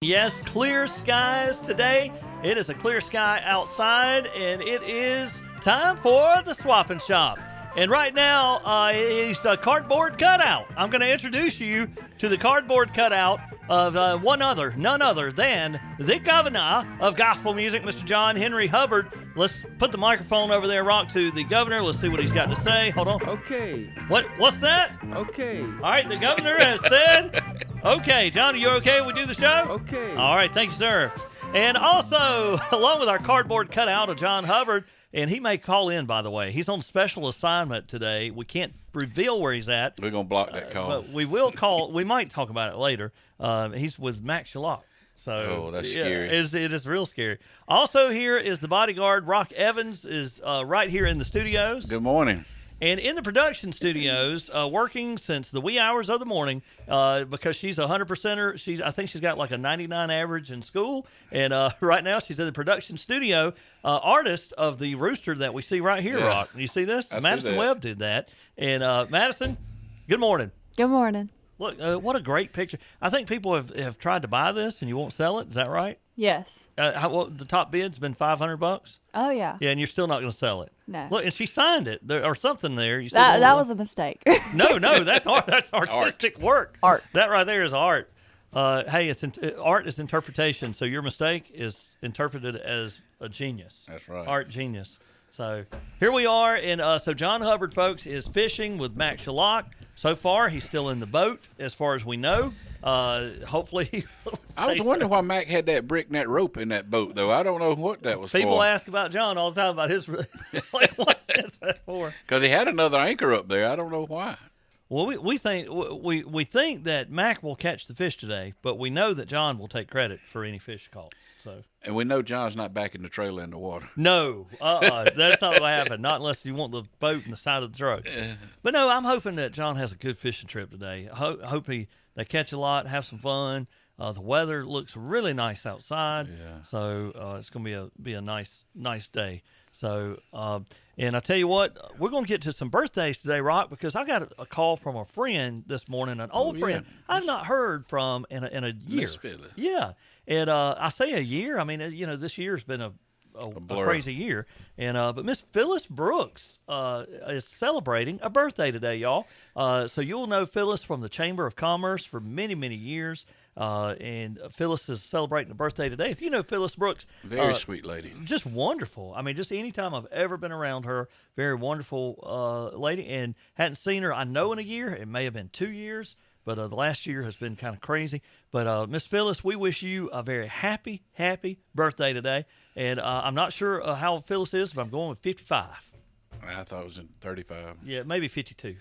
Yes, clear skies today. It is a clear sky outside, and it is time for the swapping shop. And right now, it's a cardboard cutout. I'm going to introduce you to the cardboard cutout of none other than the governor of gospel music, Mr. John Henry Hubbard. Let's put the microphone over there, Rock, to the governor. Let's see what he's got to say. Hold on. Okay. What's that? Okay. All right, the governor has said, okay. John, are you okay? We do the show? Okay. All right, thank you, sir. And also, along with our cardboard cutout of John Hubbard, and he may call in, by the way. He's on special assignment today. We can't reveal where he's at. We're going to block that call. But we will call. We might talk about it later. He's with Max Shalott. So, that's scary. It is real scary. Also here is the bodyguard. Rock Evans is right here in the studios. Good morning. And in the production studios, working since the wee hours of the morning, because she's a 100%er. I think she's got like a 99 average in school. And right now she's in the production studio, artist of the rooster that we see right here, Yeah. Rock. You see this? I see Madison that. Webb did that. And Madison, good morning. Good morning. Look, what a great picture. I think people have tried to buy this and you won't sell it. Is that right? Yes. The top bid's been $500? Oh, yeah. Yeah, and you're still not going to sell it. No. Look, and she signed it or something there. You see That was a mistake. No, that's art. That's artistic work. Art. That right there is art. Hey, art is interpretation. So your mistake is interpreted as a genius. That's right. Art genius. So here we are, and so John Hubbard, folks, is fishing with Max Shalott. So far, he's still in the boat, as far as we know. Hopefully, he will I was stay wondering safe. why Mac had that brick and that rope in that boat, though. I don't know what that was People for. ask about John all the time about his. Like, what is that for? Because he had another anchor up there. I don't know why. Well, we think that Mac will catch the fish today, but we know that John will take credit for any fish caught. So And we know John's not backing the trailer in the water. no, that's not what happened. Not unless you want the boat in the side of the truck. But no, I'm hoping that John has a good fishing trip today. Hope they catch a lot, have some fun. The weather looks really nice outside, so it's going to be a nice day. So, and I tell you what, we're going to get to some birthdays today, Rock, because I got a call from a friend this morning, an old friend I've not heard from in a year. Miss Phyllis. Yeah, and I say a year. I mean, this year's been a crazy year, and but Miss Phyllis Brooks is celebrating a birthday today, y'all. So you'll know Phyllis from the Chamber of Commerce for many, many years. And Phyllis is celebrating a birthday today. If you know Phyllis Brooks, Very sweet lady. just wonderful. I mean, just anytime I've ever been around her, very wonderful lady. And hadn't seen her, I know, in a year. It may have been 2 years, but the last year has been kind of crazy. But Miss Phyllis, we wish you a very happy birthday today. And I'm not sure how Phyllis is, but I'm going with 55. I thought it was in 35. Yeah, maybe 52.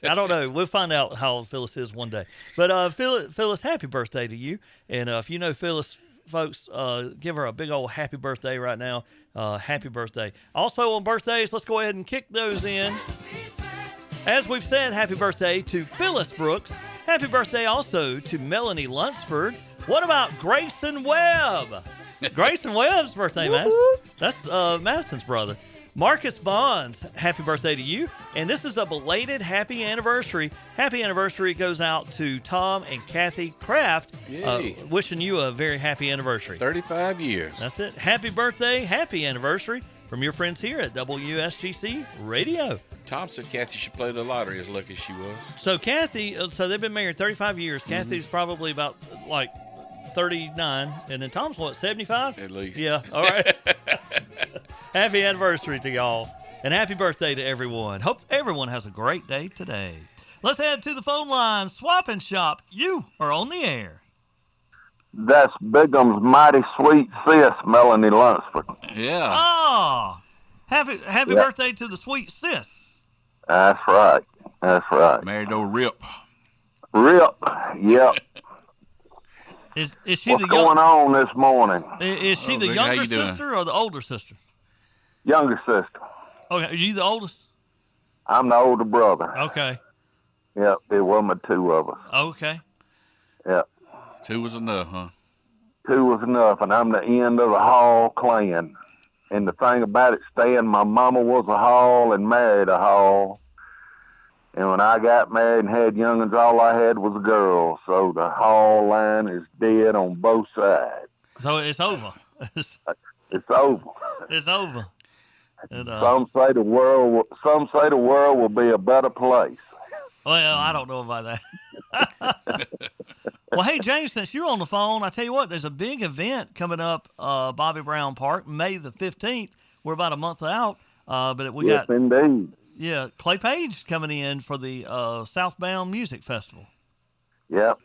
I don't know. We'll find out how old Phyllis is one day. But Phyllis, happy birthday to you. And if you know Phyllis, folks, give her a big old happy birthday right now. Happy birthday. Also on birthdays, let's go ahead and kick those in. As we've said, happy birthday to Phyllis Brooks. Happy birthday also to Melanie Lunsford. What about Grayson Webb? Grayson Webb's birthday, Madison. That's Madison's brother. Marcus Bonds, happy birthday to you. And this is a belated happy anniversary. Happy anniversary goes out to Tom and Kathy Kraft. Yay. Wishing you a very happy anniversary. 35 years. That's it. Happy birthday, happy anniversary from your friends here at WSGC Radio. Tom said Kathy should play the lottery as lucky as she was. So Kathy, so they've been married 35 years. Kathy's probably about like 39. And then Tom's what, 75? At least. Yeah, all right. Happy anniversary to y'all, and happy birthday to everyone. Hope everyone has a great day today. Let's head to the phone line. Swap and Shop, you are on the air. That's Bigum's mighty sweet sis, Melanie Lunsford. Yeah. Oh, happy birthday to the sweet sis. That's right. Married old Rip. Rip, yep. Is she What's the going on this morning? Is she the Big, how younger you doing? sister or the older sister? Younger sister. Okay, are you the oldest? I'm the older brother. Okay, Yep, there wasn't two of us. okay. Yep. 2 was enough, huh? Two was enough, and I'm the end of the Hall clan. And the thing about it, Stan, my mama was a Hall and married a Hall. And when I got married and had young'uns, all I had was a girl. So the hall line is dead on both sides. So it's over. It's over. It's over. And, Some say the world will be a better place. well, I don't know about that. Well, hey, James, since you're on the phone, I tell you what, there's a big event coming up, Bobby Brown Park, May the 15th. We're about a month out, but we Yes, got indeed. Clay Page coming in for the Southbound Music Festival. Yep.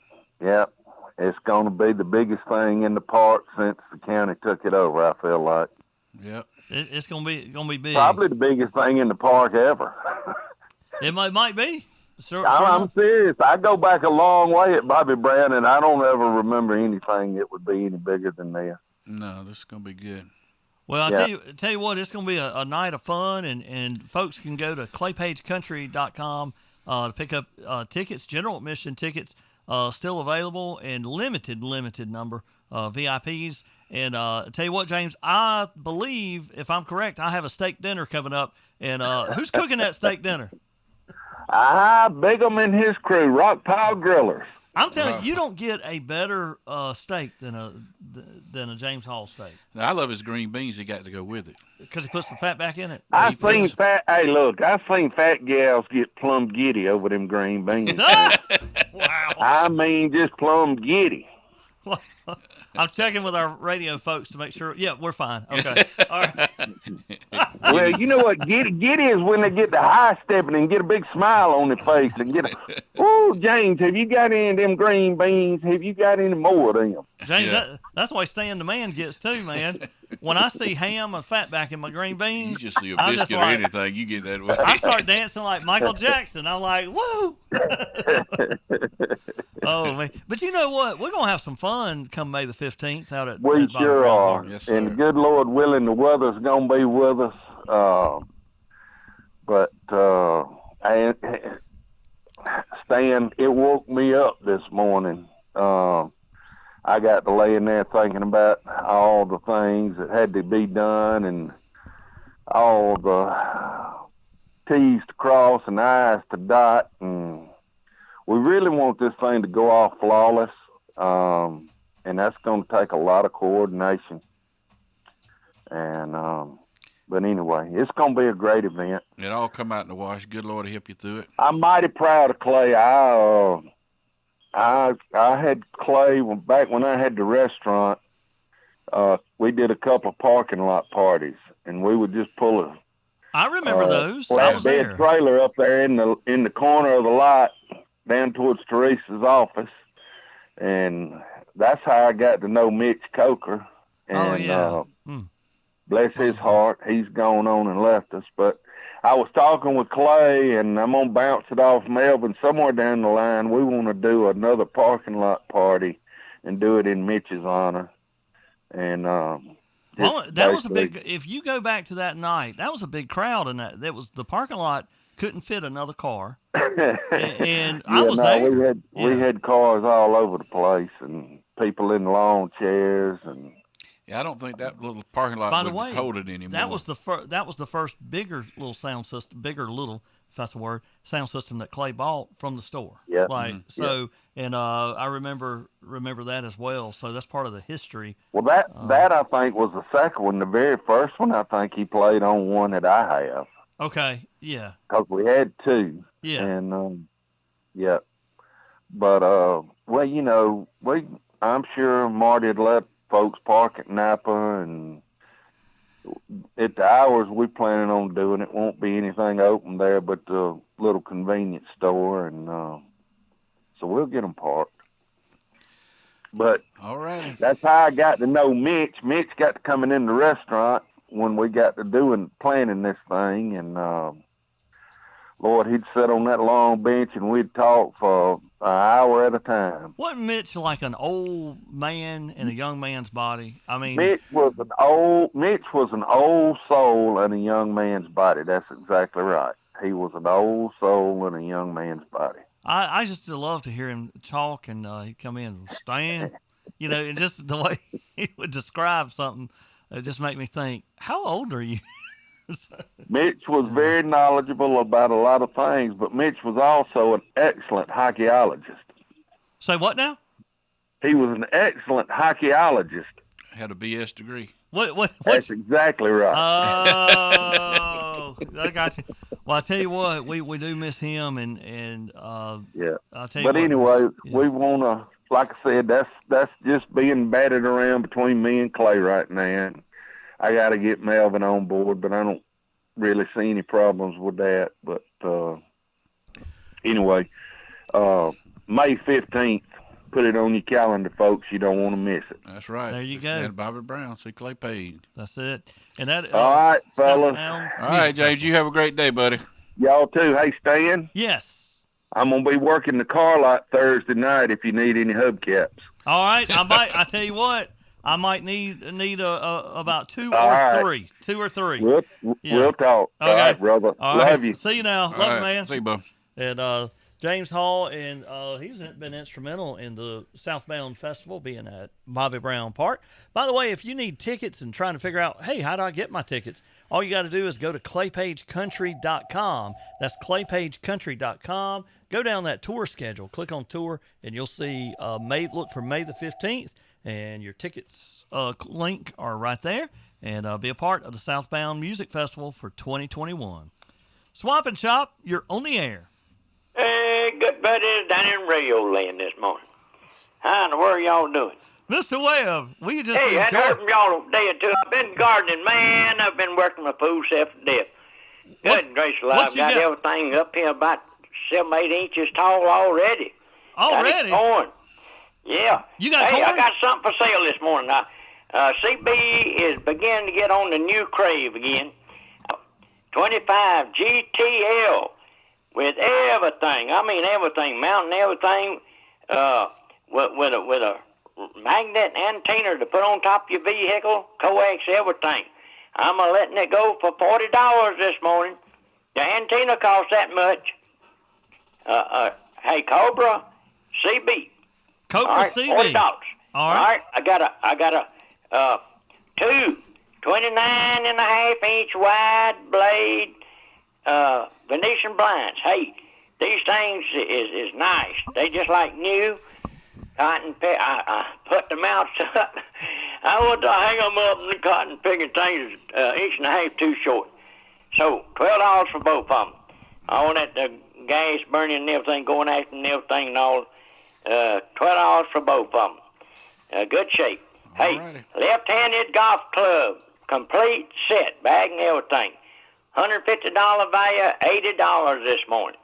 It's going to be the biggest thing in the park since the county took it over, I feel like. Yep. It's gonna be big. Probably the biggest thing in the park ever. It might be. Sure I'm enough. serious. I go back a long way at Bobby Brown, and I don't ever remember anything that would be any bigger than this. No, this is gonna be good. Well, I tell you what, it's going to be a night of fun, and folks can go to claypagecountry.com to pick up tickets. General admission tickets still available, and limited number VIPs. And tell you what, James, I believe, if I'm correct, I have a steak dinner coming up. And who's cooking that steak dinner? Bigum and his crew, Rock Pile Grillers. I'm telling you, you don't get a better steak than a James Hall steak. Now, I love his green beans. He got to go with it Because he puts the fat back in it. I've seen fat gals get plumb giddy over them green beans. Wow. I mean, just plumb giddy. I'm checking with our radio folks to make sure. Yeah, we're fine. Okay. All right. Well, you know what? Giddy is when they get the high stepping and get a big smile on their face and get oh, James, have you got any of them green beans? Have you got any more of them? James, that's why Stan the Man gets too, man. When I see ham and fat back in my green beans, You just see a biscuit or anything, you get that way. I start dancing like Michael Jackson. I'm like, woo! Oh, man. But you know what? We're going to have some fun come May the 15th out at We at Bobby sure Brown are. Park. Yes, sir. And the good Lord willing, the weather's going to be with us. And Stan, it woke me up this morning. I got to lay in there thinking about all the things that had to be done and all the T's to cross and I's to dot. And we really want this thing to go off flawless. And that's going to take a lot of coordination. And, but anyway, it's going to be a great event. It all come out in the wash. Good Lord to help you through it. I'm mighty proud of Clay. I had Clay back when I had the restaurant. We did a couple of parking lot parties, and we would just pull a I remember those. I was there. flatbed trailer up there in the corner of the lot, down towards Teresa's office, and that's how I got to know Mitch Coker. And, bless his heart, he's gone on and left us. But I was talking with Clay, and I'm going to bounce it off Melvin. Somewhere down the line, we want to do another parking lot party and do it in Mitch's honor. And well, that was a big. If you go back to that night, that was a big crowd, and that was the parking lot couldn't fit another car. And I was there. We had cars all over the place, and people in lawn chairs, and Yeah, I don't think that little parking lot By the would way, hold it anymore. that was the first bigger little sound system, if that's a word, sound system that Clay bought from the store. Yeah. And I remember that as well. So that's part of the history. well, that I think was the second one. The very first one, I think he played on one that I have. Okay, yeah. Because we had two. Yeah. And, yeah. But, well, you know, I'm sure Marty had let folks park at Napa, and at the hours we planning on doing it, won't be anything open there but the little convenience store, and so we'll get them parked. But all righty. That's how I got to know Mitch. Mitch got to coming in the restaurant when we got to planning this thing, and Lord, he'd sit on that long bench and we'd talk for an hour at a time. Wasn't Mitch like an old man in a young man's body? I mean, Mitch was an old soul in a young man's body. That's exactly right. He was an old soul in a young man's body. I just love to hear him talk, and he'd come in and stand, you know, and just the way he would describe something, it just make me think, how old are you? Mitch was very knowledgeable about a lot of things, but Mitch was also an excellent hockeyologist. Say what now? He was an excellent hockeyologist. Had a BS degree. What? That's exactly right. Oh, I got you. Well, I tell you what, we do miss him, and yeah. I'll tell you. But what, anyway, yeah. we wanna, like I said, that's just being batted around between me and Clay right now. And I got to get Melvin on board, but I don't really see any problems with that. But anyway, May 15th. Put it on your calendar, folks. You don't want to miss it. That's right. There you go. And Bobby Brown, see Clay paid. That's it. And that. All right, fellas. All right, James. You have a great day, buddy. Y'all too. Hey, Stan. Yes. I'm gonna be working the car lot Thursday night. If you need any hubcaps. All right. I tell you what. I might need about two or three. We'll talk. Okay. All right, brother. All right. Love you. See you now. All Love right. you, man. See you, bud. And James Hall, and he's been instrumental in the Southbound Festival being at Bobby Brown Park. By the way, if you need tickets and trying to figure out, hey, how do I get my tickets? All you got to do is go to claypagecountry.com. That's claypagecountry.com. Go down that tour schedule, click on tour, and you'll see look for May the 15th, and your tickets link are right there, and be a part of the Southbound Music Festival for 2021. Swamp and Shop, you're on the air. Hey, good buddies down in Radio Land this morning. How in the world y'all doing? Mr. Webb, we just Hey, I hadn't heard from y'all a day or two. I've been gardening, man. I've been working my food self to death. Good gracious alive. I've got everything up here about 7-8 inches tall already. Already? Got corn. Yeah. You got corn? corn? I got something for sale this morning. Now, CB is beginning to get on the new crave again. 25 GTL. With everything, I mean everything, mounting everything, with a magnet antenna to put on top of your vehicle, coax everything. I'm letting it go for $40 this morning. The antenna costs that much. Hey, Cobra, CB. Cobra All right, CB. $40. All right. I got a two 29.5-inch wide blade. Venetian blinds. Hey, these things is nice. They just like new. Cotton pick. I put the mounts up. I want to hang them up, and the cotton picking things is inch and a half too short. So $12 for both of them. All that gas burning and everything, going after and everything and all. $12 for both of them. Good shape. Hey, Alrighty. left-handed golf club, complete set, bag and everything. $150 value, $80 this morning.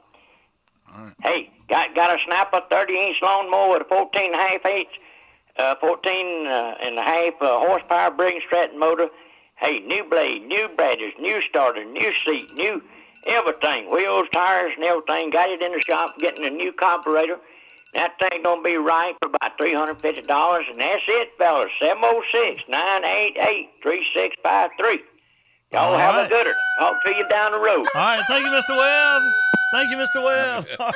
All right. Hey, got a snapper 30-inch lawnmower with a 14.5 horsepower Briggs Stratton motor. Hey, new blade, new brushes, new starter, new seat, new everything, wheels, tires, and everything. Got it in the shop, getting a new carburetor. That thing gonna be right for about $350, and that's it, fellas. 706-988-3653. Y'all have a gooder. Talk to you down the road. All right, thank you, Mr. Webb. Thank you, Mr. Webb. All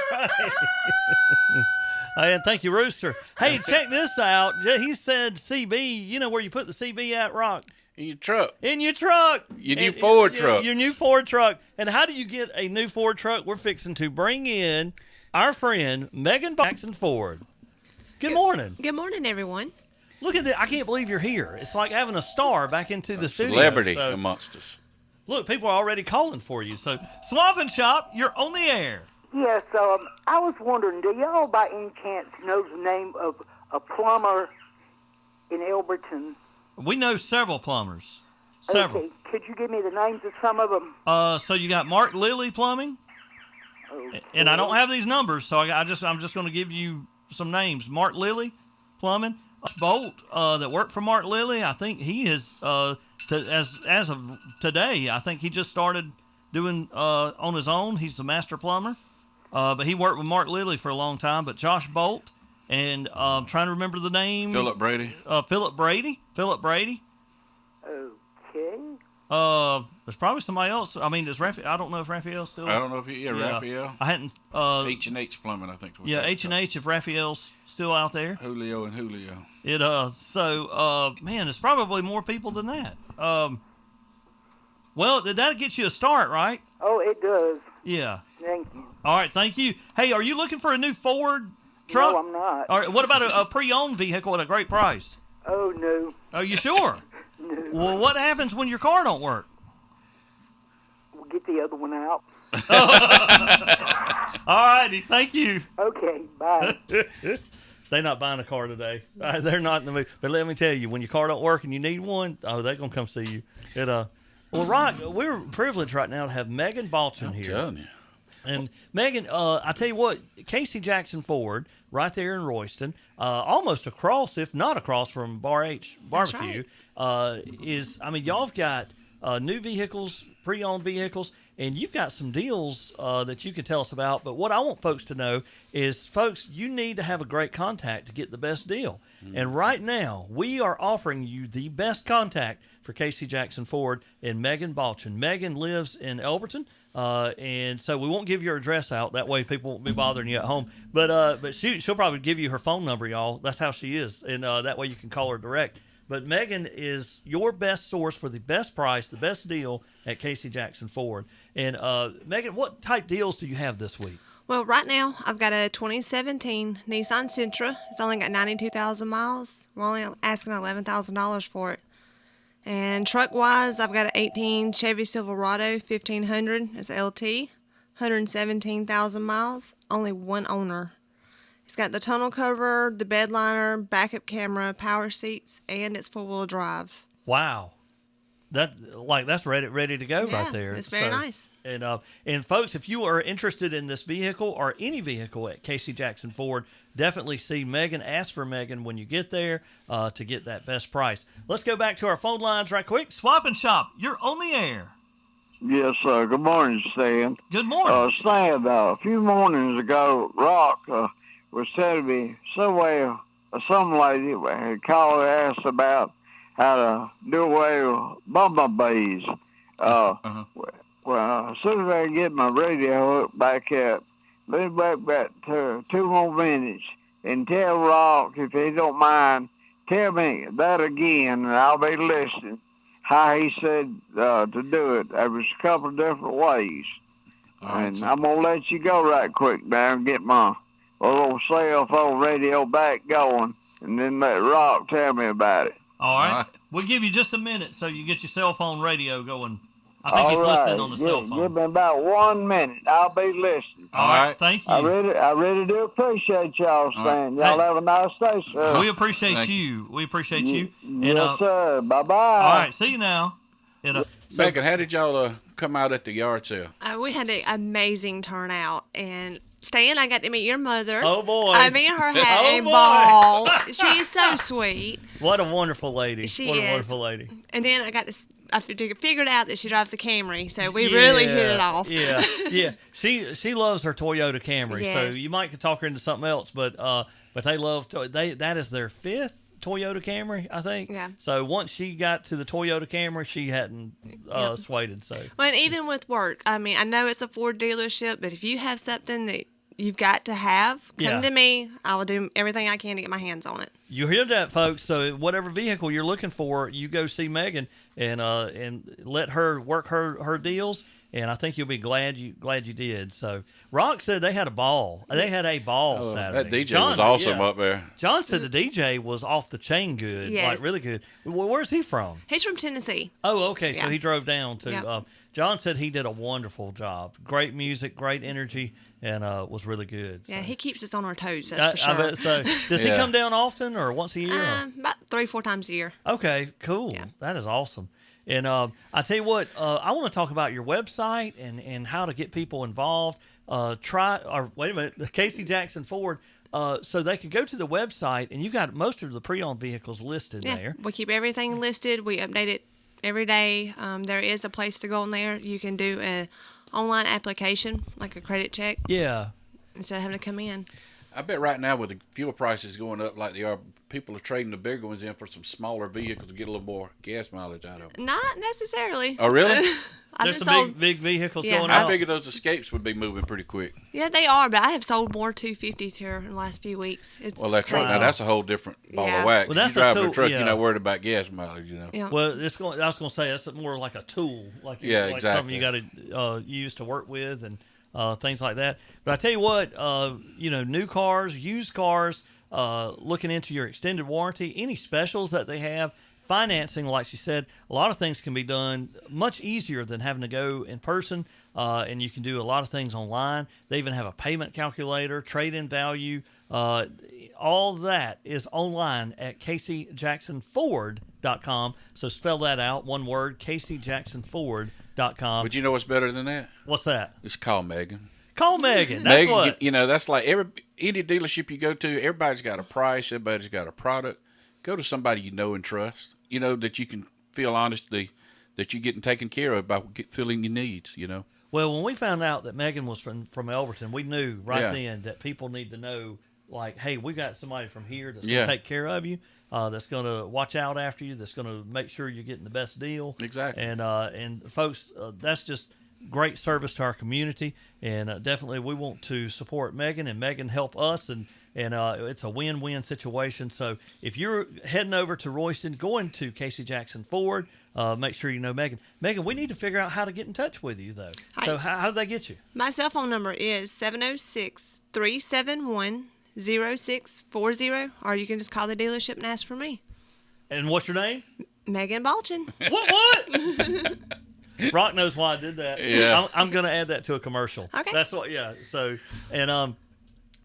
right. And thank you, Rooster. Hey, check this out. He said CB. You know where you put the CB at, Rock? In your truck. In your truck. Your new Ford truck. Your new Ford truck. And how do you get a new Ford truck? We're fixing to bring in our friend, Megan Jackson Ford. Good morning. Good morning, everyone. Look at that. I can't believe you're here. It's like having a star back into the studio. Celebrity So, amongst us. look, people are already calling for you. So, Swamp and Shop, you're on the air. Yes, I was wondering, do y'all by any chance know the name of a plumber in Elberton? We know several plumbers. Several. Okay, could you give me the names of some of them? So you got Mark Lilly Plumbing, Okay. and I don't have these numbers, so I'm just going to give you some names. Mark Lilly Plumbing, Bolt that worked for Mark Lilly. I think he is as of today. I think he just started doing on his own. He's the master plumber, but he worked with Mark Lilly for a long time. But Josh Bolt and I'm trying to remember the name. Philip Brady. Philip Brady. Okay. There's probably somebody else. I mean, I don't know if Raphael's still. I don't know if Raphael. I hadn't. H&H Plumbing, I think. Yeah, H&H. If Raphael's still out there. Julio and Julio. Man, it's probably more people than that. Well, that'll get you a start, right? Oh, it does. Yeah. Thank you. All right, thank you. Hey, are you looking for a new Ford truck? No, I'm not. All right, what about a pre-owned vehicle at a great price? Oh, no. Are you sure? No. Well, what happens when your car don't work? We'll get the other one out. All righty, thank you. Okay, bye. They're not buying a car today. They're not in the mood. But let me tell you, when your car don't work and you need one, they're going to come see you. Well, Rock, we're privileged right now to have Megan Balchin here. I'm telling you. And Megan, I tell you what, Casey Jackson Ford, right there in Royston, almost across, if not across from Bar H Barbecue, y'all have got new vehicles, pre-owned vehicles, and you've got some deals that you can tell us about. But what I want folks to know is, folks, you need to have a great contact to get the best deal. And right now, we are offering you the best contact for Casey Jackson Ford and Megan Balchin. Megan lives in Elberton. And so we won't give your address out. That way people won't be bothering you at home. But she'll probably give you her phone number, y'all. That's how she is. And that way you can call her direct. But Megan is your best source for the best price, the best deal at Casey Jackson Ford. And Megan, what type deals do you have this week? Well, right now I've got a 2017 Nissan Sentra. It's only got 92,000 miles. We're only asking $11,000 for it. And truck-wise, I've got an 18 Chevy Silverado 1500. It's LT, 117,000 miles, only one owner. It's got the tonneau cover, the bed liner, backup camera, power seats, and it's four-wheel drive. Wow. That's ready to go right there. It's very nice. And folks, if you are interested in this vehicle or any vehicle at Casey Jackson Ford, definitely see Megan. Ask for Megan when you get there to get that best price. Let's go back to our phone lines right quick. Swap and Shop, you're on the air. Yes, sir. Good morning, Stan. Good morning. Stan, a few mornings ago, Rock was telling me some lady had called and asked about how to do away with bumblebees. Well, as soon as I get my radio hooked back up, let me back to 2 more minutes and tell Rock, if he don't mind, tell me that again, and I'll be listening. How he said to do it. There was a couple of different ways. And I'm going to let you go right quick now and get my little cell phone radio back going, and then let Rock tell me about it. All right. We'll give you just a minute so you get your cell phone radio going. I think he's listening on the cell phone. Give me about 1 minute. I'll be listening. All right. Thank you. I really do appreciate y'all, Stan. Y'all have a nice day, sir. We appreciate you. We appreciate you. Yes, sir. Bye-bye. All right. See you now. Megan, how did y'all come out at the yard sale? We had an amazing turnout, and Stan, I got to meet your mother. Oh, boy. Me and her had a ball. She is so sweet. What a wonderful lady. She what is. a wonderful lady. And then I figured out that she drives a Camry, so we really hit it off. Yeah. She loves her Toyota Camry, yes. So you might could talk her into something else, but they love that is their 5th Toyota Camry, I think. Yeah. So once she got to the Toyota Camry, she hadn't swayed. So. Well, and even with work, I mean, I know it's a Ford dealership, but if you have something that you've got to have, come to me. I will do everything I can to get my hands on it. You hear that, folks? So whatever vehicle you're looking for, you go see Megan and let her work her deals. And I think you'll be glad you did. So Rock said they had a ball. They had a ball Saturday. That DJ was awesome up there. John said the DJ was off the chain good, like really good. Well, where's he from? He's from Tennessee. Oh, okay. So he drove down to. Yep. John said he did a wonderful job. Great music, great energy, and was really good. So. Yeah, he keeps us on our toes. That's for sure. I bet so. Does he come down often, or once a year? About 3-4 times a year. Okay, cool. Yeah. That is awesome. And I tell you what, I want to talk about your website and how to get people involved. Wait a minute, Casey Jackson Ford. So they could go to the website, and you've got most of the pre-owned vehicles listed there. We keep everything listed. We update it every day. There is a place to go on there. You can do an online application, like a credit check. Yeah. Instead of having to come in. I bet right now with the fuel prices going up like they are, people are trading the bigger ones in for some smaller vehicles to get a little more gas mileage out of them. Not necessarily. Oh, really? I There's just some sold. big vehicles Yeah, going I out. figured those Escapes would be moving pretty quick. Yeah, they are, but I have sold more 250s here in the last few weeks. It's Well, that's right. Wow. Now that's a whole different ball Yeah. of wax. Well, If that's you a drive a tool, truck, yeah. you're not worried about gas mileage. yeah. Well, I was gonna say that's more like a tool, like Yeah, like exactly. something you got to use to work with and things like that. But I tell you what, new cars, used cars, looking into your extended warranty, any specials that they have. Financing, like she said, a lot of things can be done much easier than having to go in person, and you can do a lot of things online. They even have a payment calculator, trade-in value. All that is online at CaseyJacksonFord.com. So spell that out, one word, CaseyJacksonFord.com. But you know what's better than that? What's that? Just call Megan. Call Megan. That's Megan, what. that's like any dealership you go to, everybody's got a price, everybody's got a product. Go to somebody you know and trust, that you can feel honestly that you're getting taken care of by filling your needs, Well, when we found out that Megan was from Elberton, we knew right Yeah. then that people need to know, like, hey, we got somebody from here that's Yeah. going to take care of you, that's going to watch out after you, that's going to make sure you're getting the best deal. Exactly. And folks, that's just great service to our community, and definitely we want to support Megan and Megan help us, and it's a win-win situation. So if you're heading over to Royston, going to Casey Jackson Ford, make sure you know Megan. Megan, we need to figure out how to get in touch with you, though. Hi. So how do they get you? My cell phone number is 706-371-0640, or you can just call the dealership and ask for me. And what's your name? Megan Balchin. What? Rock knows why I did that. Yeah. I'm going to add that to a commercial. Okay. That's what, yeah. So,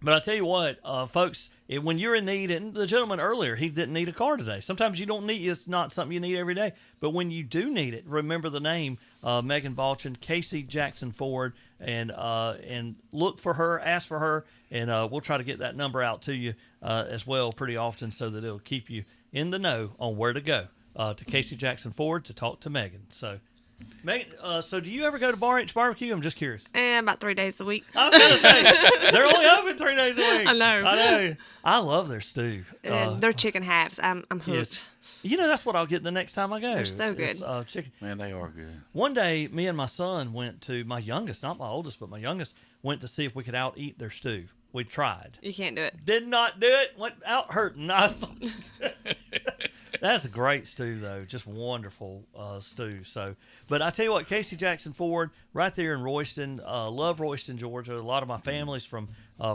but I tell you what, folks, when you're in need, and the gentleman earlier, he didn't need a car today. Sometimes you don't need, it's not something you need every day. But when you do need it, remember the name, Megan Balchin, Casey Jackson Ford, and look for her, ask for her, and we'll try to get that number out to you as well pretty often so that it'll keep you in the know on where to go to Casey Jackson Ford to talk to Megan. So, Megan, so do you ever go to Bar H Barbecue? I'm just curious. About 3 days a week. I was going to say, they're only open 3 days a week. I know. I love their stew. They're chicken halves. I'm hooked. Yes. That's what I'll get the next time I go. They're so good. It's, chicken. Man, they are good. One day, me and my son went to, my youngest, not my oldest, but my youngest, went to see if we could out-eat their stew. We tried. You can't do it. Did not do it. Went out hurting. That's a great stew, though. Just wonderful stew. So, but I tell you what, Casey Jackson Ford, right there in Royston. Love Royston, Georgia. A lot of my family's from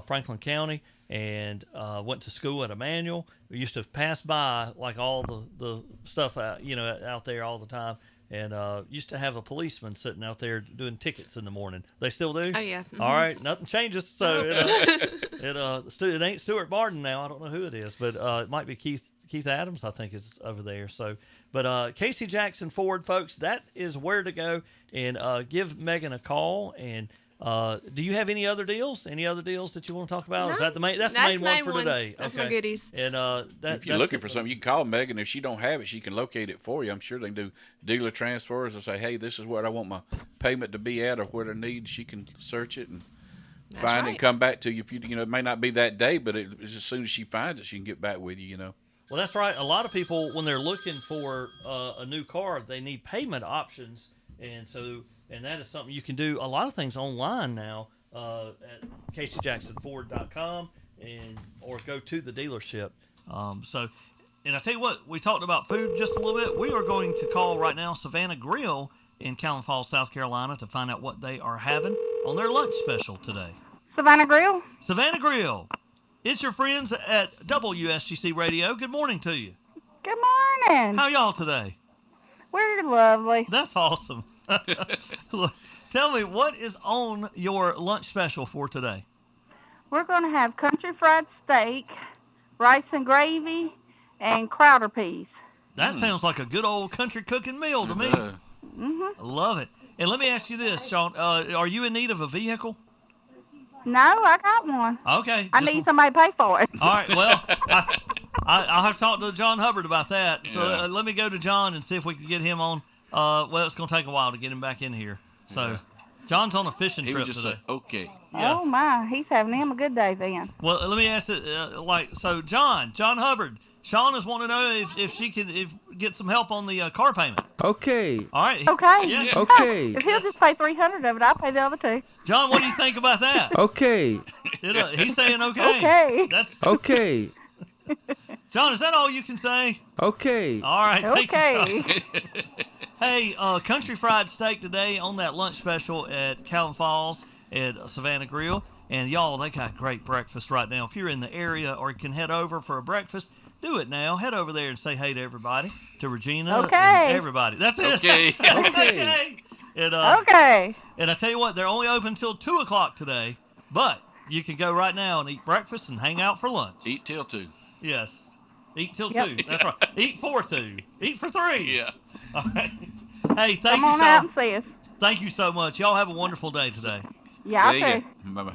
Franklin County, and went to school at Emmanuel. We used to pass by like all the stuff out there all the time. And used to have a policeman sitting out there doing tickets in the morning. They still do? Oh, yeah. Mhm. All right, nothing changes. So it ain't Stuart Barden now. I don't know who it is, but it might be Keith Adams, I think, is over there. So, but Casey Jackson Ford, folks, that is where to go. And give Megan a call. And do you have any other deals? Any other deals that you want to talk about? No, Is that the main? That's the that's main one main for ones. today. That's okay. my goodies. And If you're looking for something, you can call Megan. If she don't have it, she can locate it for you. I'm sure they can do dealer transfers and say, hey, this is where I want my payment to be at or what I need. She can search it and That's find it right. and come back to you. If it may not be that day, but it's as soon as she finds it, she can get back with you, Well, that's right. A lot of people, when they're looking for a new car, they need payment options, and that is something you can do. A lot of things online now at CaseyJacksonFord.com or go to the dealership. And I tell you what, we talked about food just a little bit. We are going to call right now Savannah Grill in Callan Falls, South Carolina, to find out what they are having on their lunch special today. Savannah Grill? Savannah Grill. It's your friends at WSGC Radio. Good morning to you. Good morning. How y'all today? We're lovely. That's awesome. Look, tell me, what is on your lunch special for today? We're going to have country fried steak, rice and gravy, and Crowder peas. That sounds like a good old country cooking meal to me. Mm-hmm. I love it. And let me ask you this, Sean. Are you in need of a vehicle? No, I got one. Okay. I need somebody to pay for it. All right. Well, I'll have to talk to John Hubbard about that. So Yeah. let me go to John and see if we can get him on. Well, it's going to take a while to get him back in here. So John's on a fishing He trip would just today. say, okay. Yeah. Oh, my. He's having him a good day then. Well, let me ask it so John Hubbard, Sean is wanting to know if she can get some help on the car payment. Okay. All right. Okay. Yeah. Okay. If he'll just pay 300 of it, I'll pay the other 2. John, what do you think about that? Okay. He's saying okay. Okay. That's Okay. John, is that all you can say? Okay. All right. Thank you, Okay. John. Hey, Country Fried Steak today on that lunch special at Callan Falls at Savannah Grill. And y'all, they got great breakfast right now. If you're in the area or you can head over for a breakfast, do it now. Head over there and say hey to everybody, to Regina Okay. and everybody. That's it. Okay. Okay. And, Okay. and I tell you what, they're only open until 2 o'clock today, but you can go right now and eat breakfast and hang out for lunch. Eat till 2. Yes. Eat till Yep. 2. That's right. Eat for 2. Eat for 3. Yeah. All right. Hey, thank Come you on so out and see us. Thank you so much. Y'all have a wonderful day today. Yeah, See I ya. do. Bye-bye.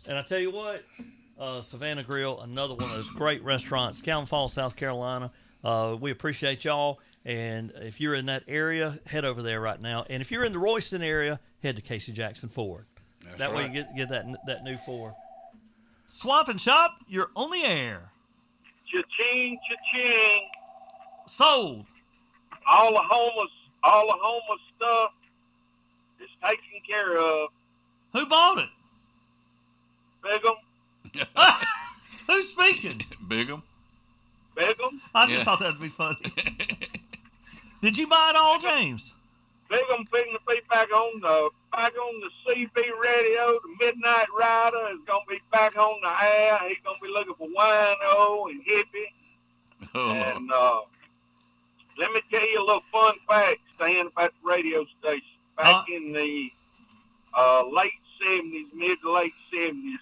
And I tell you what, Savannah Grill, another one of those great restaurants, Callan Falls, South Carolina. We appreciate y'all. And if you're in that area, head over there right now. And if you're in the Royston area, head to Casey Jackson Ford. That's That way right. you get that new Ford. Swap and Shop, you're on the air. Cha-ching, cha-ching. Sold. All the homeless stuff is taken care of. Who bought it? Big'em, Who's speaking? Big'em. Big'em, I just Yeah. thought that'd be funny. Did you buy it all, James? Big'em fitting to be back on the CB radio. The Midnight Rider is gonna be back on the air. He's gonna be looking for wino and hippie. Oh, And let me tell you a little fun fact, staying about the radio station. Back in the late 70s, mid to late 70s,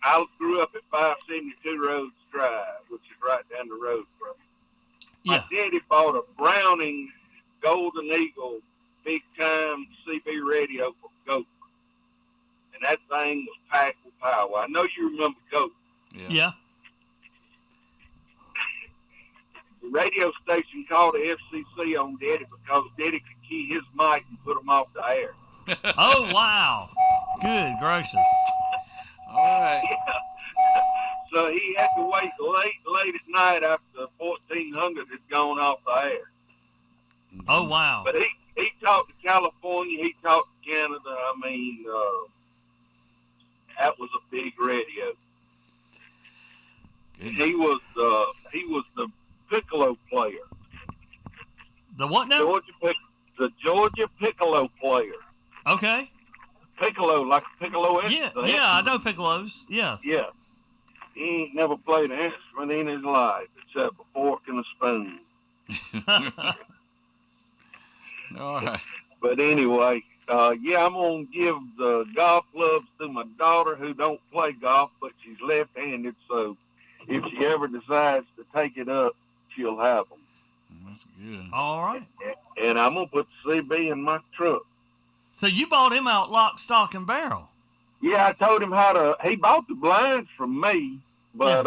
I grew up at 572 Rhodes Drive, which is right down the road from me. Yeah. My daddy bought a Browning Golden Eagle big time CB radio for Goat. And that thing was packed with power. I know you remember Goat. Yeah. The radio station called the FCC on Daddy because Daddy could key his mic and put him off the air. Oh, wow. Good gracious. all right. So he had to wait late at night after 1400 had gone off the air. Oh, wow. But he talked to California, he talked to Canada. I mean, that was a big radio. He was the piccolo player. The what now? The Georgia piccolo player. Okay. Piccolo, like a piccolo Yeah, instrument. yeah, I know piccolos. Yeah. Yeah. He ain't never played an instrument in his life except a fork and a spoon. All right. But anyway, yeah, I'm going to give the golf clubs to my daughter who don't play golf, but she's left-handed, so if she ever decides to take it up, she'll have them. That's good. All right. And I'm going to put the CB in my truck. So you bought him out lock, stock, and barrel. Yeah, I told him he bought the blinds from me, but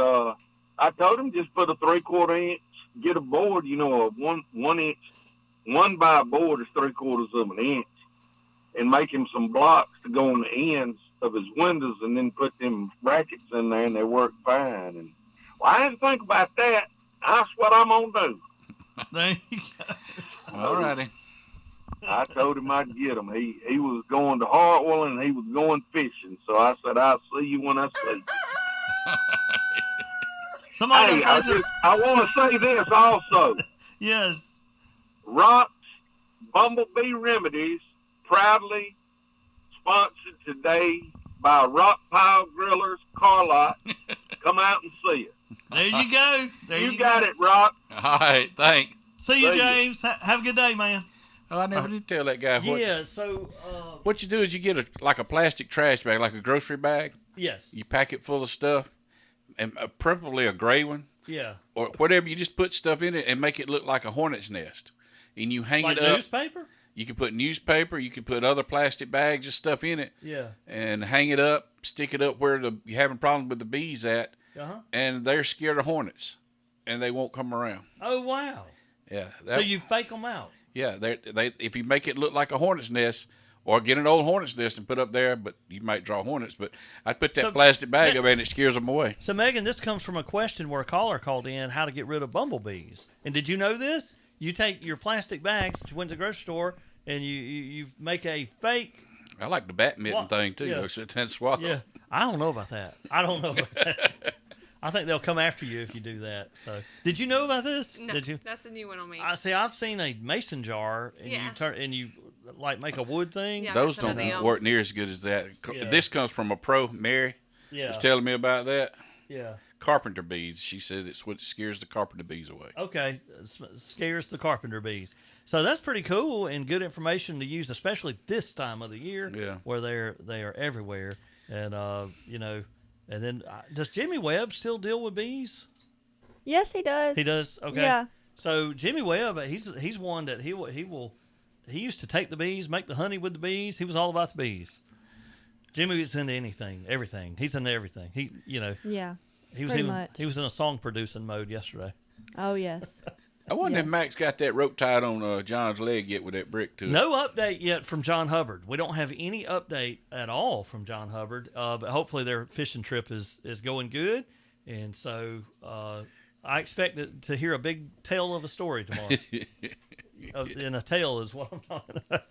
I told him just put a 3/4 inch, get a board, a 1 inch, 1 by board is 3/4 of an inch, and make him some blocks to go on the ends of his windows, and then put them brackets in there, and they work fine. And well, I didn't think about that. That's what I'm going to do. There you go. All righty. I told him I'd get him. He was going to Hartwell and he was going fishing. So I said, I'll see you when I see you. Somebody Hey, I want to say this also. Yes. Rock's Bumblebee Remedies, proudly sponsored today by Rock Pile Grillers Car Lot. Come out and see it. There you go. There you got go. it, Rock. All right. Thanks. See you, See ya. James. Have a good day, man. Oh, I never did tell that guy. Yeah, so, What you do is you get a plastic trash bag, like a grocery bag. yes. You pack it full of stuff, and preferably a gray one. Yeah. Or whatever, you just put stuff in it and make it look like a hornet's nest. And you hang Like it up. newspaper? You can put newspaper, you can put other plastic bags and stuff in it. Yeah. And hang it up, stick it up where you're having problems with the bees at. Uh-huh. And they're scared of hornets. And they won't come around. Oh, wow. Yeah. So you fake them out? Yeah, they if you make it look like a hornet's nest, Or get an old hornet's nest and put up there, but you might draw hornets. But I'd put that So, plastic bag up there and it scares them away. So, Megan, this comes from a question where a caller called in how to get rid of bumblebees. And did you know this? You take your plastic bags that you went to the grocery store and you make a fake. I like the bat mitten thing, too. Yeah. Go sit there and swallow. Yeah, I don't know about that. I don't know about that. I think they'll come after you if you do that. So, did you know about this? No, Did you? that's a new one on me. I see. I've seen a mason jar, and Yeah. you turn and you like make a wood thing. Yeah. Those Some of don't them. work near as good as that. Yeah. This comes from a pro, Mary. Yeah. Was telling me about that. Yeah. Carpenter bees. She says it's what scares the carpenter bees away. Okay. Scares the carpenter bees. So that's pretty cool and good information to use, especially this time of the year, Yeah. where they are everywhere. And and then does Jimmy Webb still deal with bees? Yes, he does. He does. Okay. Yeah. So Jimmy Webb, he's one that he used to take the bees, make the honey with the bees. He was all about the bees. Jimmy was into anything, everything. He's into everything. Yeah. He was pretty much. he was in a song producing mode yesterday. Oh, yes. I wonder if Yes. Max got that rope tied on John's leg yet with that brick to it. No update yet from John Hubbard. We don't have any update at all from John Hubbard, but hopefully their fishing trip is going good. And so I expect to hear a big tale of a story tomorrow. And a tale is what I'm talking about.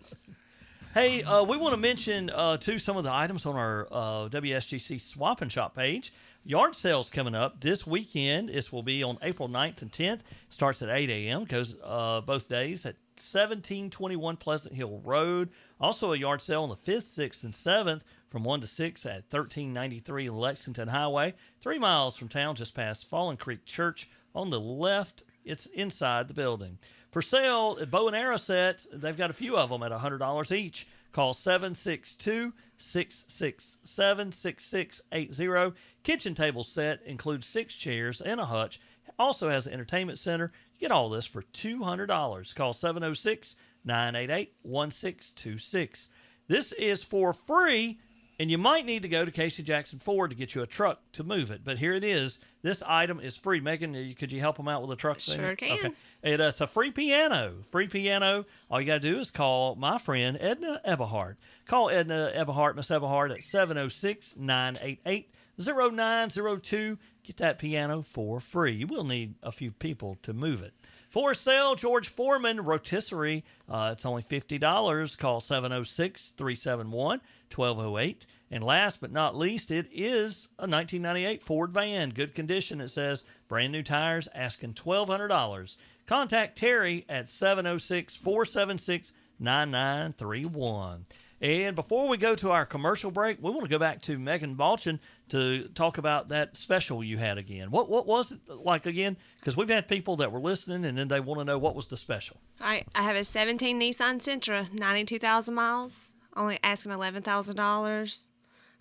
Hey, we want to mention, too, some of the items on our WSGC Swap and Shop page. Yard sales coming up this weekend. This will be on April 9th and 10th. Starts at 8 a.m. Goes both days at 1721 Pleasant Hill Road. Also a yard sale on the 5th, 6th, and 7th from 1 to 6 at 1393 Lexington Highway. 3 miles from town, just past Fallen Creek Church. On the left, it's inside the building. For sale, at bow and arrow set, they've got a few of them at $100 each. Call 762-667-6680. Kitchen table set includes 6 chairs and a hutch. Also has an entertainment center. You get all this for $200. Call 706-988-1626. This is for free, and you might need to go to Casey Jackson Ford to get you a truck to move it. But here it is. This item is free. Megan, could you help them out with a truck thing? Sure can. Okay. It's a free piano. Free piano. All you got to do is call my friend Edna Eberhardt. Call Edna Eberhardt, Miss Eberhardt, at 706-988-0902. Get that piano for free. You will need a few people to move it. For sale, George Foreman Rotisserie. It's only $50. Call 706-371-1208. And last but not least, it is a 1998 Ford van. Good condition, it says. Brand new tires, asking $1,200. Contact Terry at 706-476-9931. And before we go to our commercial break, we want to go back to Megan Balchin to talk about that special you had again. What was it like again? Because we've had people that were listening, and then they want to know what was the special. All right, I have a 17 Nissan Sentra, 92,000 miles, only asking $11,000.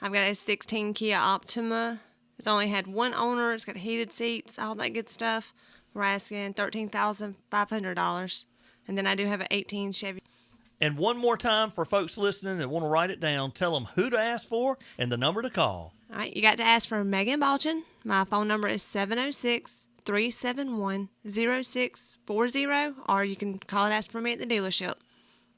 I've got a 16 Kia Optima. It's only had one owner. It's got heated seats, all that good stuff. We're asking $13,500. And then I do have an 18 Chevy. And one more time for folks listening that want to write it down, tell them who to ask for and the number to call. All right, you got to ask for Megan Balchin. My phone number is 706-371-0640, or you can call and ask for me at the dealership.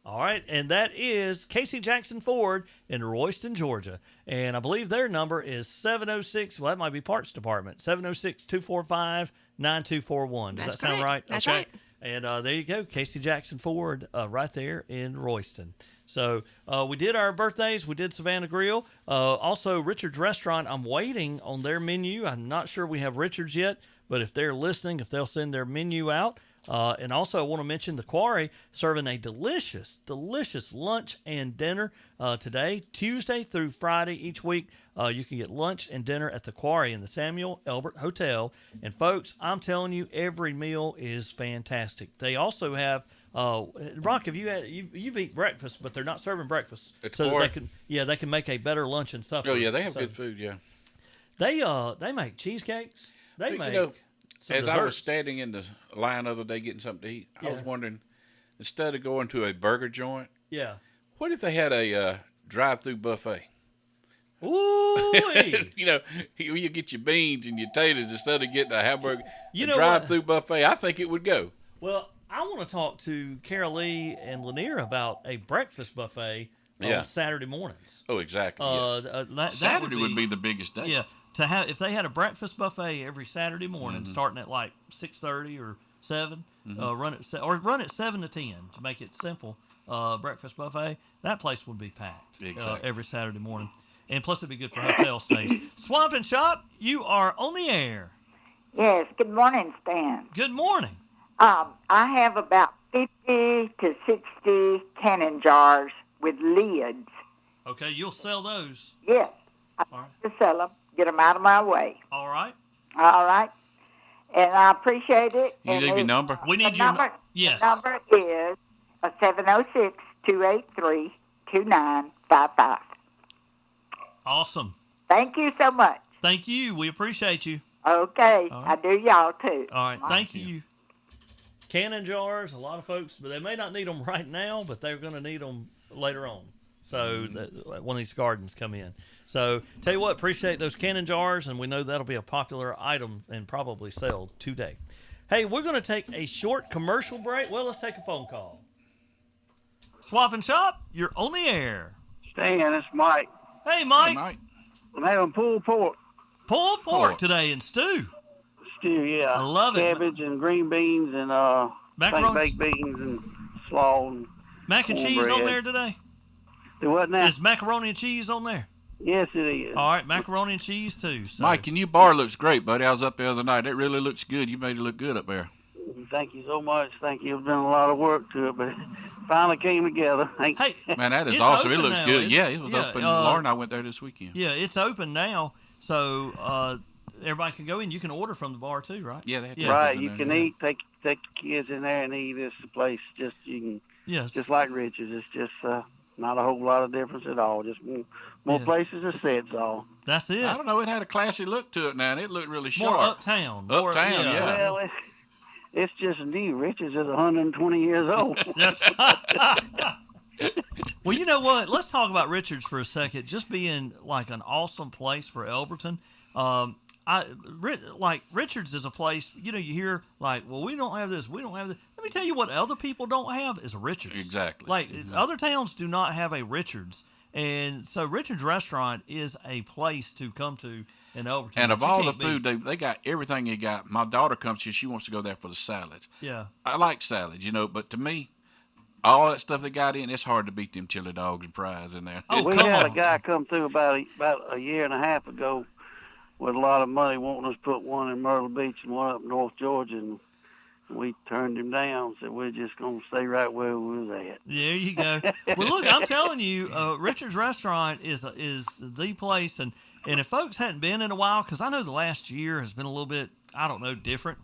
All right, and that is Casey Jackson Ford in Royston, Georgia. And I believe their number is 706, well, that might be Parts Department, 706-245-9241. Does That's that sound correct. right? That's okay. right. And there you go, Casey Jackson Ford right there in Royston. So we did our birthdays. We did Savannah Grill. Also, Richard's Restaurant, I'm waiting on their menu. I'm not sure we have Richard's yet, but if they're listening, if they'll send their menu out. And also, I want to mention the Quarry serving a delicious, delicious lunch and dinner today, Tuesday through Friday each week. You can get lunch and dinner at the Quarry in the Samuel Elbert Hotel. And folks, I'm telling you, every meal is fantastic. They also have Rock. Have you've eaten breakfast, but they're not serving breakfast, At the so that Quarry? they can make a better lunch and supper. Oh yeah, they have So good food. Yeah. They make cheesecakes. They make. Some as I was desserts. standing in the line the other day getting something to eat, I was Yeah. wondering, instead of going to a burger joint, Yeah. what if they had a drive-through buffet? Ooh. You get your beans and your taters instead of getting a hamburger. You a know drive-through buffet, I think it would go. Well, I want to talk to Carol Lee and Lanier about a breakfast buffet Yeah. on Saturday mornings. Oh, exactly. That Saturday would be the biggest day. Yeah, to have if they had a breakfast buffet every Saturday morning, starting at like 6:30 or 7, run at 7 to 10 to make it simple. Breakfast buffet, that place would be packed every Saturday morning, and plus it'd be good for hotel stays. Swamp and Shop, you are on the air. Yes, good morning, Stan. Good morning. I have about 50 to 60 canning jars with lids. Okay, you'll sell those. Yes, I All right. to sell them, get them out of my way. All right. All right, and I appreciate it. You and need your number? We need the your number. yes. The number is 706-283-2955. Awesome. Thank you so much. Thank you. We appreciate you. Okay, All I right. do y'all too. All right. Thank you. Canning jars, a lot of folks, but they may not need them right now, but they're going to need them later on. So that when these gardens come in. So tell you what, appreciate those canning jars, and we know that'll be a popular item and probably sell today. Hey, we're going to take a short commercial break. Well, let's take a phone call. Swap and Shop, you're on the air. Stan, it's Mike. Hey, Mike. Hey, Mike. I'm having pulled pork Pulled pork today and stew. stew, yeah. I love it. Cabbage and green beans and Macaroni. baked beans and slaw and Mac and cheese on cornbread. there today? Do what now? Is macaroni and cheese on there? Yes, it is. All right, macaroni and cheese too. So. Mike, and your bar looks great, buddy. I was up the other night. It really looks good. You made it look good up there. Thank you so much. Thank you. It's been a lot of work to it, but it finally came together. Hey, Man, that is it's awesome. It open looks now. good. Yeah, it was Yeah, open. Laura and I went there this weekend. yeah, it's open now, so everybody can go in. You can order from the bar too, right? Yeah, they had Right, tables in you there, can yeah. eat. Take the kids in there and eat. It's the place. Just you can. Yes. Just like Rich's. It's just not a whole lot of difference at all. Just more Yeah. places to sit. All. That's it. I don't know. It had a classy look to it now, and it looked really sharp. More uptown. More, Uptown, yeah. Well, it's just new. Rich's is 120 years old. That's well, you know what? Let's talk about Richards for a second. Just being like an awesome place for Elberton. Like Richards is a place. You know, you hear like, well, we don't have this. We don't have this. Let me tell you what other people don't have is a Richards. Exactly. Like other towns do not have a Richards, and so Richards Restaurant is a place to come to in Elberton. And of that you all the can't beat. food, they got everything they got. My daughter comes here. She wants to go there for the salads. Yeah. I like salads, but to me, all that stuff they got in, it's hard to beat them chili dogs and fries in there. Oh, we come had on. a guy come through about a year and a half ago with a lot of money wanting us to put one in Myrtle Beach and one up in North Georgia, and we turned him down. Said we're just gonna stay right where we was at. There you go. Well, look, I'm telling you, Richard's Restaurant is the place, and if folks hadn't been in a while, because I know the last year has been a little bit, I don't know, different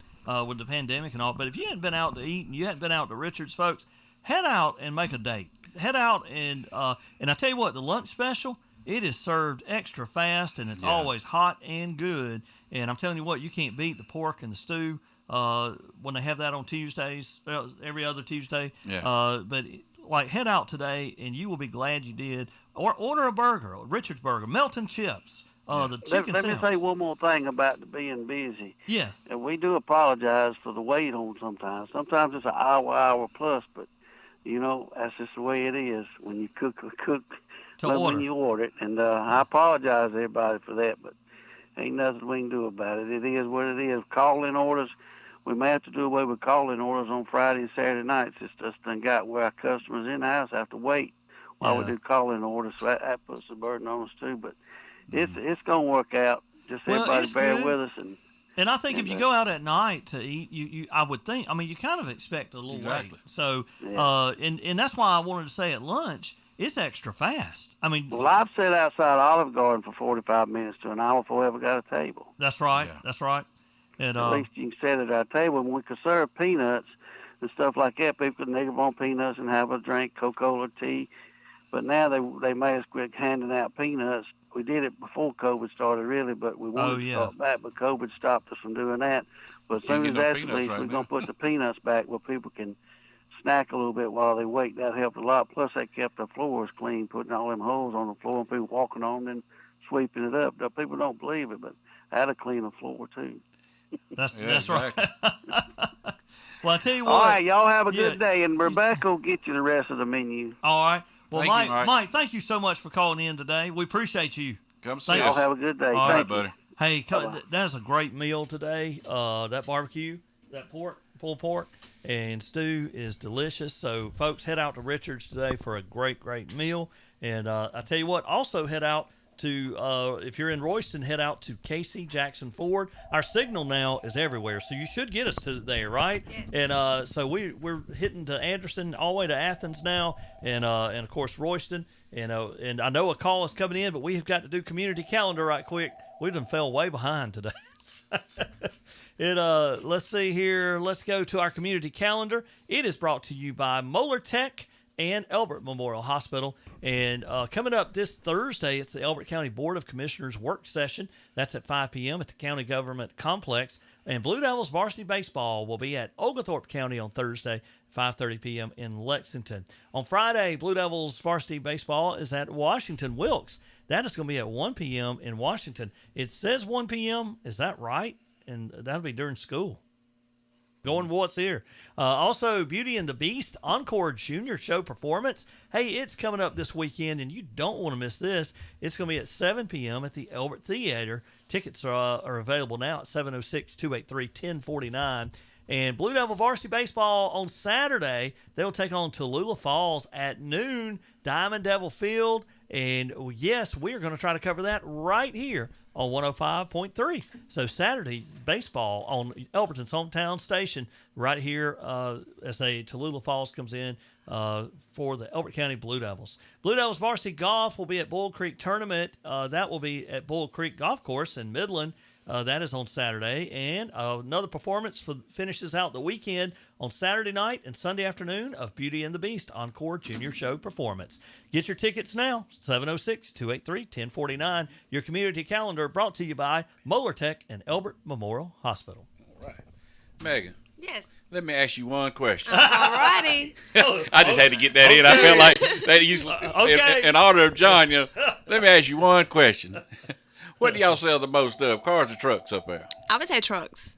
with the pandemic and all. But if you hadn't been out to eat and you hadn't been out to Richard's, folks, head out and make a date. Head out and I tell you what, the lunch special, it is served extra fast and it's always hot and good. And I'm telling you what, you can't beat the pork and the stew. When they have that on Tuesdays, every other Tuesday. Yeah. But like head out today and you will be glad you did. Or order a burger, a Richard's burger, melting chips, the chicken Let me sandwich. say one more thing about the being busy. Yes. And we do apologize for the wait on sometimes. Sometimes it's an hour plus, but that's just the way it is when you cook To when order. you order it. And I apologize to everybody for that, but ain't nothing we can do about it. It is what it is. Call-in orders, we may have to do away with call-in orders on Friday and Saturday nights. It's just done got where our customers in the house have to wait while we do call-in orders, so that puts a burden on us too. But it's going to work out. Just everybody it's bear good. with us. And I think if you go out at night to eat, you I would think, I mean, you kind of expect a little wait. So, and that's why I wanted to say at lunch, it's extra fast. I mean, Well, I've sat outside Olive Garden for 45 minutes to an hour before we ever got a table. that's right. That's right. And At least you can sit at our table. When we could serve peanuts and stuff like that, people could nigger on peanuts and have a drink, Coca-Cola, tea. But now they made us quit handing out peanuts. We did it before COVID started, really, but we wanted to start back, but COVID stopped us from doing that. But as soon as that's released, we're going to put the peanuts back where people can snack a little bit while they wait. That helped a lot. Plus, that kept the floors clean, putting all them holes on the floor and people walking on them and sweeping it up. Now, people don't believe it, but that'll clean the floor, too. That's right. Well, I tell you what. All right, y'all have a good day, and Rebecca will get you the rest of the menu. All right. Well, Thank you, Mike, thank you so much for calling in today. We appreciate you. Come see Y'all us. have a good day. All Thank right, you. buddy. Hey, that's a great meal today. That barbecue, that pulled pork, and stew is delicious. So, folks, head out to Richard's today for a great, great meal. And I tell you what, also head out to, if you're in Royston, head out to Casey Jackson Ford. Our signal now is everywhere, so you should get us to there, right? Yes. And so we're hitting to Anderson all the way to Athens now, and of course Royston. And I know a call is coming in, but we have got to do community calendar right quick. We done fell way behind today. Let's see here. Let's go to our community calendar. It is brought to you by Moeller Tech and Elbert Memorial Hospital. And coming up this Thursday, it's the Elbert County Board of Commissioners work session. That's at 5 p.m. at the County Government Complex. And Blue Devils varsity baseball will be at Oglethorpe County on Thursday, 5:30 p.m. in Lexington. On Friday, Blue Devils varsity baseball is at Washington Wilkes. That is going to be at 1 p.m. in Washington. It says 1 p.m. Is that right? And that'll be during school. Going what's here. Also, Beauty and the Beast Encore Junior Show performance. Hey, it's coming up this weekend, and you don't want to miss this. It's going to be at 7 p.m. at the Elbert Theater. Tickets are available now at 706-283-1049. And Blue Devil varsity baseball on Saturday, they'll take on Tallulah Falls at noon, Diamond Devil Field. And yes, we're going to try to cover that right here on 105.3. So Saturday baseball on Elberton's hometown station right here as Tallulah Falls comes in for the Elbert County Blue Devils. Blue Devils varsity golf will be at Bull Creek Tournament. That will be at Bull Creek Golf Course in Midland. That is on Saturday. And another performance finishes out the weekend on Saturday night and Sunday afternoon of Beauty and the Beast Encore Junior Show performance. Get your tickets now, 706-283-1049. Your community calendar brought to you by Moeller Tech and Elbert Memorial Hospital. All right. Megan. Yes. Let me ask you one question. All righty. I just had to get that in. I felt like that usually, in honor of John, let me ask you one question. What do y'all sell the most of, cars or trucks up there? I would say trucks.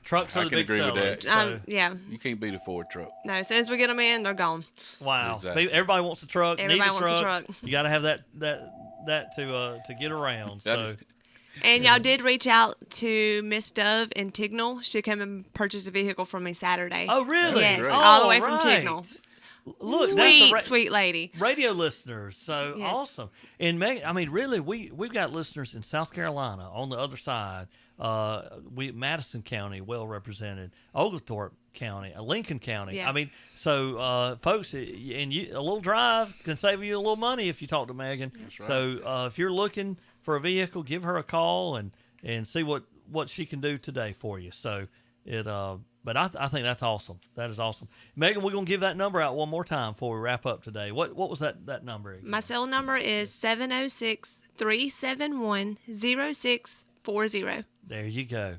Trucks are the big agree with seller. that. Yeah. You can't beat a Ford truck. No, as soon as we get them in, they're gone. Wow. Exactly. Everybody wants a truck. Everybody need a wants a truck. truck. You got to have that to get around. So. And y'all did reach out to Miss Dove in Tignall. She came and purchased a vehicle from me Saturday. Oh, really? Yes, Oh, all the way from right. Tignall. Look, sweet, that's sweet lady. Radio listeners, so Yes. awesome. And Megan, I mean, really, we've got listeners in South Carolina on the other side. Madison County well represented, Oglethorpe County, Lincoln County. Yeah. I mean, so folks, a little drive can save you a little money if you talk to Megan. That's right. So if you're looking for a vehicle, give her a call and see what she can do today for you. So But I think that's awesome. That is awesome. Megan, we're going to give that number out one more time before we wrap up today. What was that number again? My cell number is 706-371-0640. There you go.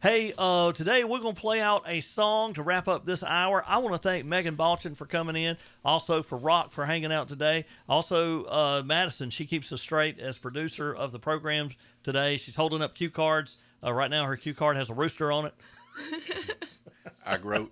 Hey, today we're going to play out a song to wrap up this hour. I want to thank Megan Balchin for coming in, also for Rock for hanging out today, also Madison. She keeps us straight as producer of the programs today. She's holding up cue cards. Right now her cue card has a rooster on it. I golf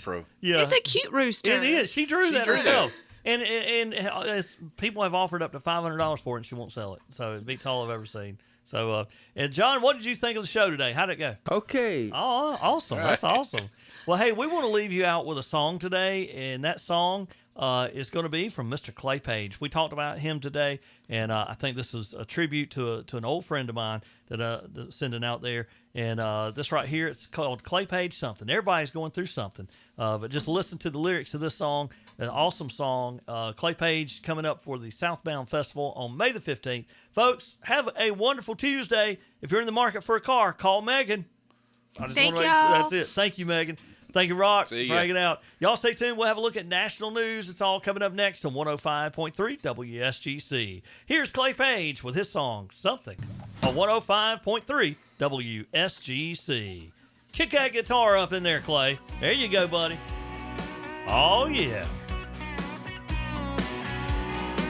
pro. Yeah, it's a cute rooster. It is. She drew that herself. And as people have offered up to $500 for it, and she won't sell it. So it beats all I've ever seen. So, and John, what did you think of the show today? How'd it go? Okay. Oh, awesome. That's awesome. Well, hey, we want to leave you out with a song today, and that song is going to be from Mr. Clay Page. We talked about him today, and I think this is a tribute to an old friend of mine that sending out there. And this right here, it's called Clay Page Something. Everybody's going through something, but just listen to the lyrics of this song. An awesome song. Clay Page coming up for the Southbound Festival on May the 15th. Folks, have a wonderful Tuesday. If you're in the market for a car, call Megan. Thank y'all. That's it. Thank you, Megan. Thank you, Rock, for See ya. hanging out. Y'all stay tuned. We'll have a look at national news. It's all coming up next on 105.3 WSGC. Here's Clay Page with his song, Something, on 105.3 WSGC. Kick that guitar up in there, Clay. There you go, buddy. Oh, yeah.